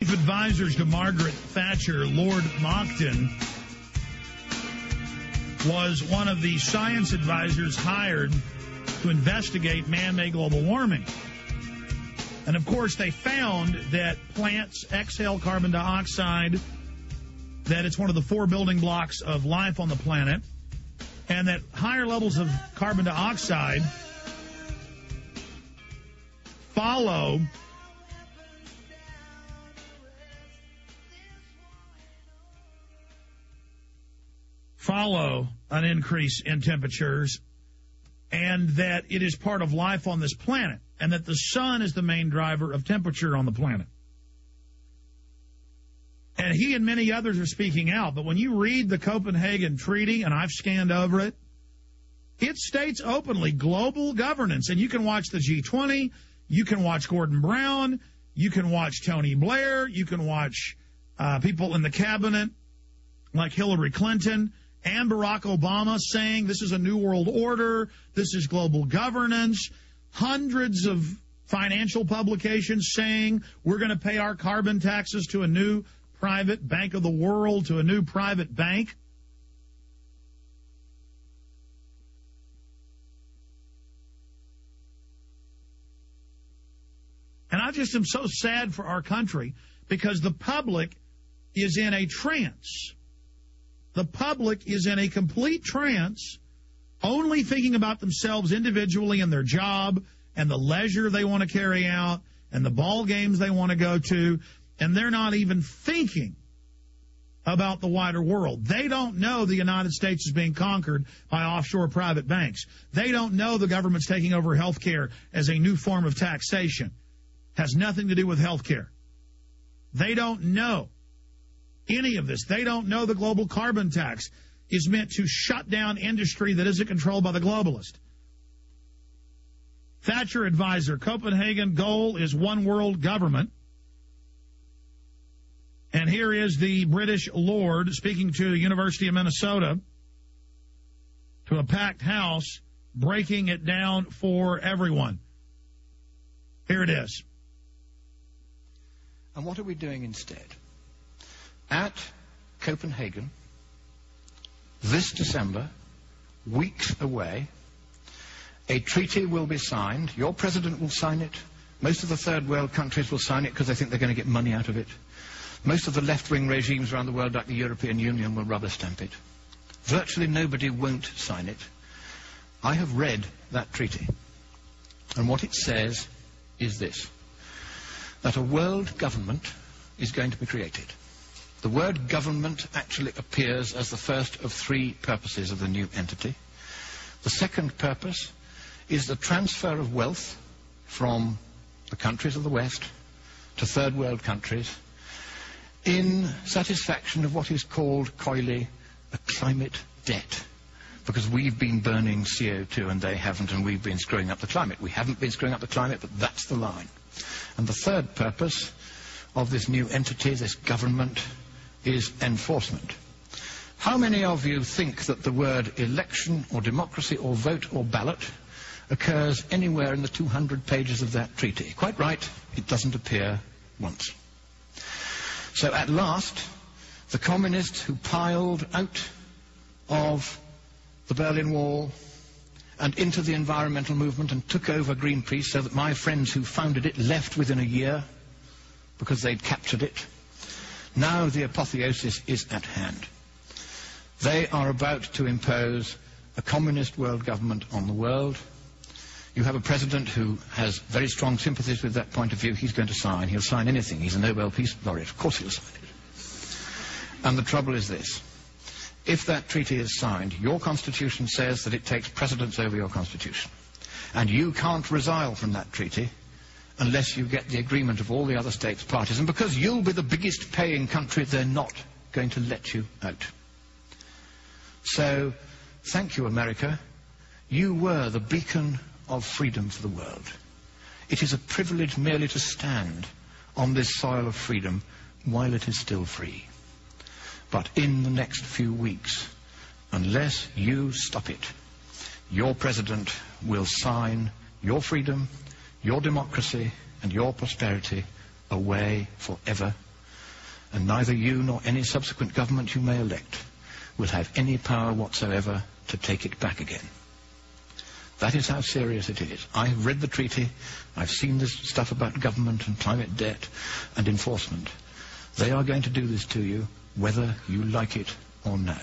Chief advisors to Margaret Thatcher, Lord Monckton, was one of the science advisors hired to investigate man-made global warming. And, of course, they found that plants exhale carbon dioxide, that it's one of the 4 building blocks of life on the planet, and that higher levels of carbon dioxide follow an increase in temperatures, and that it is part of life on this planet, and that the sun is the main driver of temperature on the planet. And he and many others are speaking out, but when you read the Copenhagen Treaty, and I've scanned over it, it states openly global governance, and you can watch the G20, you can watch Gordon Brown, you can watch Tony Blair, you can watch people in the cabinet like Hillary Clinton and Barack Obama saying this is a new world order, this is global governance, hundreds of financial publications saying we're going to pay our carbon taxes to a new private bank of the world, to a new private bank. And I just am so sad for our country because the public is in a trance. The public is in a complete trance, only thinking about themselves individually and their job and the leisure they want to carry out and the ball games they want to go to, and they're not even thinking about the wider world. They don't know the United States is being conquered by offshore private banks. They don't know the government's taking over health care as a new form of taxation. Has nothing to do with health care. They don't know any of this. They don't know the global carbon tax is meant to shut down industry that isn't controlled by the globalist. Thatcher advisor, Copenhagen goal is one world government. And here is the British Lord speaking to the University of Minnesota, to a packed house, breaking it down for everyone. Here it is. And what are we doing instead? At Copenhagen, this December, weeks away, a treaty will be signed. Your president will sign it. Most of the third world countries will sign it because they think they're going to get money out of it. Most of the left-wing regimes around the world, like the European Union, will rubber stamp it. Virtually nobody won't sign it. I have read that treaty, and what it says is this, that a world government is going to be created. The word government actually appears as the first of 3 purposes of the new entity. The second purpose is the transfer of wealth from the countries of the West to third world countries in satisfaction of what is called coyly a climate debt. Because we've been burning CO2 and they haven't, and we've been screwing up the climate. We haven't been screwing up the climate, but that's the line. And the third purpose of this new entity, this government, is enforcement. How many of you think that the word election or democracy or vote or ballot occurs anywhere in the 200 pages of that treaty? Quite right, it doesn't appear once. So at last, the communists who piled out of the Berlin Wall and into the environmental movement and took over Greenpeace, so that my friends who founded it left within a year because they'd captured it. Now the apotheosis is at hand. They are about to impose a communist world government on the world. You have a president who has very strong sympathies with that point of view. He's going to sign. He'll sign anything. He's a Nobel Peace Laureate. Of course he'll sign it. And the trouble is this. If that treaty is signed, your constitution says that it takes precedence over your constitution. And you can't resile from that treaty unless you get the agreement of all the other states parties. And because you'll be the biggest paying country, they're not going to let you out. So, thank you, America. You were the beacon of freedom for the world. It is a privilege merely to stand on this soil of freedom while it is still free. But in the next few weeks, unless you stop it, your president will sign your freedom, your democracy, and your prosperity away forever and neither you nor any subsequent government you may elect will have any power whatsoever to take it back again. That is how serious it is. I have read the treaty. I've seen this stuff about government and climate debt and enforcement. They are going to do this to you, whether you like it or no.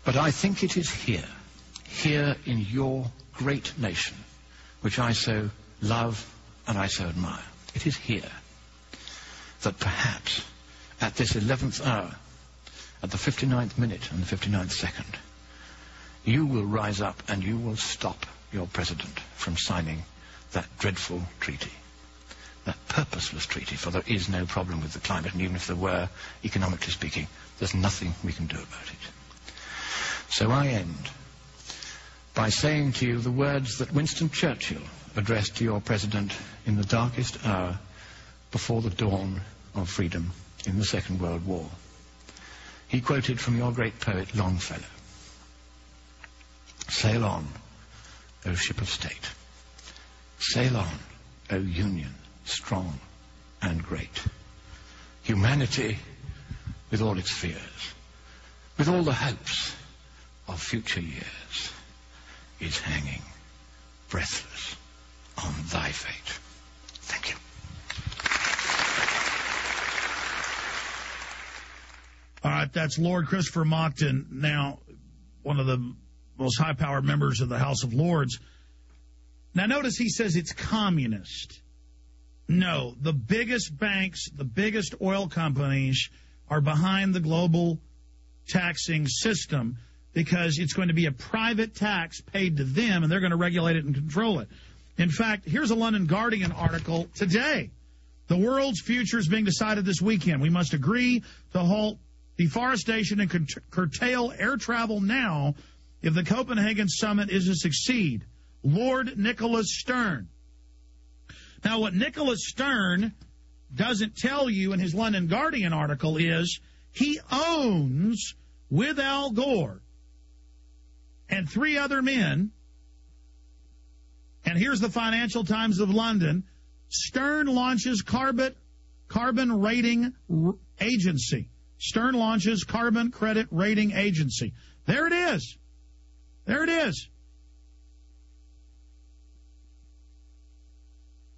But I think it is here in your great nation, which I so love and I so admire. It is here that perhaps at this 11th hour, at the 59th minute and the 59th second, you will rise up and you will stop your president from signing that dreadful treaty, that purposeless treaty, for there is no problem with the climate, and even if there were, economically speaking, there's nothing we can do about it. So I end by saying to you the words that Winston Churchill addressed to your president in the darkest hour before the dawn of freedom in the Second World War. He quoted from your great poet Longfellow. Sail on, O ship of state. Sail on, O Union, strong and great. Humanity, with all its fears, with all the hopes of future years, is hanging breathless on thy fate. Thank you. All right, that's Lord Christopher Monckton, now one of the most high-powered members of the House of Lords. Now, notice he says it's communist. No, the biggest banks, the biggest oil companies are behind the global taxing system because it's going to be a private tax paid to them, and they're going to regulate it and control it. In fact, here's a London Guardian article today. The world's future is being decided this weekend. We must agree to halt deforestation and curtail air travel now if the Copenhagen summit is to succeed. Lord Nicholas Stern. Now, what Nicholas Stern doesn't tell you in his London Guardian article is he owns, with Al Gore and 3 other men, and here's the Financial Times of London, Stern launches carbon rating agency. Stern launches carbon credit rating agency. There it is. There it is.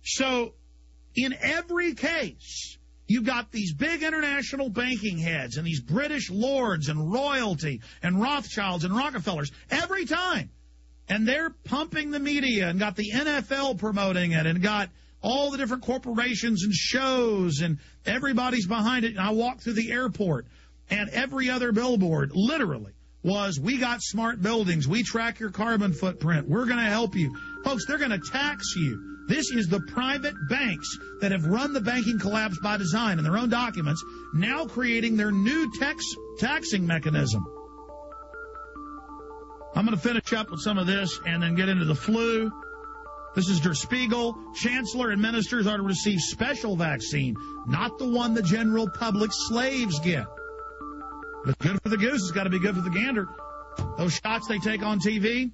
So, in every case, you've got these big international banking heads and these British lords and royalty and Rothschilds and Rockefellers every time. And they're pumping the media and got the NFL promoting it and got all the different corporations and shows, and everybody's behind it. And I walked through the airport, and every other billboard, literally, was, we got smart buildings. We track your carbon footprint. We're going to help you. Folks, they're going to tax you. This is the private banks that have run the banking collapse by design in their own documents, now creating their new taxing mechanism. I'm going to finish up with some of this and then get into the flu. This is Der Spiegel. Chancellor and ministers are to receive special vaccine, not the one the general public slaves get. If it's good for the goose, it's got to be good for the gander. Those shots they take on TV,